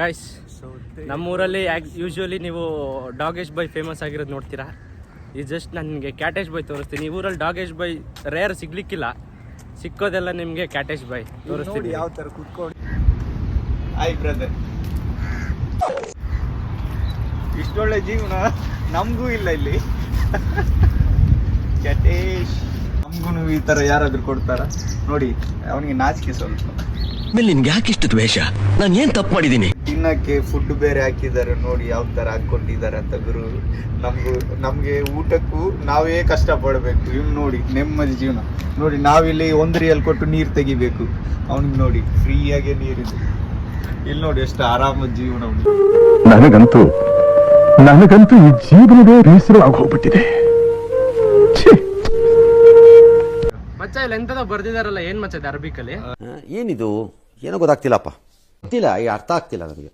Guys, ನಮ್ಮೂರಲ್ಲಿ usually ನೀವು ಡಾಗೇಶ್ ಬಾಯ್ famous ಆಗಿರೋದು ನೋಡ್ತೀರಾ. ಇದು ಜಸ್ಟ್ ನನಗೆ ಕ್ಯಾಟೇಶ್ ಬಾಯ್ ತೋರಿಸ್ತೀನಿ. ಈ ಊರಲ್ಲಿ ಡಾಗೇಶ್ ಬಾಯ್ ರೇರ್ ಸಿಗ್ಲಿಕ್ಕಿಲ್ಲ, ಸಿಕ್ಕೋದೆಲ್ಲ ನಿಮಗೆ ಕ್ಯಾಟೇಶ್ ಬಾಯ್ ತೋರಿಸ್ತೀನಿ. ಯಾವ ಥರ ಕೂತ್ಕೊಂಡು ಹಾಯ್ ಬ್ರದರ್, ಇಷ್ಟೊಳ್ಳೆ ಜೀವನ ನಮಗೂ ಇಲ್ಲ ಇಲ್ಲಿ. ಕ್ಯಾಟೇಶ್ ನಮಗೂ ಈ ಥರ ಯಾರಾದ್ರೂ ಕೊಡ್ತಾರ ನೋಡಿ. ಅವನಿಗೆ ನಾಚಿಕೆ ಸ್ವಲ್ಪ. ಮೇಲೆ ನಿನ್ಗೆ ಯಾಕೆ ಇಷ್ಟು ದ್ವೇಷ? ನಾನು ಏನ್ ತಪ್ಪು ಮಾಡಿದ್ದೀನಿ? ತಿನ್ನಕ್ಕೆ ಫುಡ್ ಬೇರೆ ಹಾಕಿದ್ದಾರೆ ನೋಡಿ, ಯಾವ ತರ ಹಾಕೊಂಡಿದ್ದಾರೆ ಅಂತ ಗುರು. ನಮ್ಗೆ ಊಟಕ್ಕೂ ನಾವೇ ಕಷ್ಟ ಪಡ್ಬೇಕು. ಇವ್ನು ನೋಡಿ ನೆಮ್ಮದಿ ಜೀವನ ನೋಡಿ. ನಾವಿಲ್ಲಿ 1 ರಿಯಲ್ ಕೊಟ್ಟು ನೀರು ತೆಗಿಬೇಕು, ಅವ್ನಿಗೆ ನೋಡಿ ಫ್ರೀಯಾಗೆ ನೀರಿದೆ. ಇಲ್ಲಿ ನೋಡಿ ಎಷ್ಟು ಆರಾಮದ ಜೀವನ ಉಂಟು. ನನಗಂತೂ ಈ ಜೀವನವೇ ಬೇಸರವಾಗಿ ಹೋಗ್ಬಿಟ್ಟಿದೆ. ಮಚ್ಚ ಇಲ್ಲ ಎಂತದ ಬರ್ದಿದಾರಲ್ಲ, ಏನ್ ಮಚ್ಚ ಅರಬಿಕಲ್ಲಿ? ಏನಿದು ಏನೋ ಗೊತ್ತಾಗ್ತಿಲ್ಲಪ್ಪ, ಗೊತ್ತಿಲ್ಲ, ಅರ್ಥ ಆಗ್ತಿಲ್ಲ ನನಗೆ.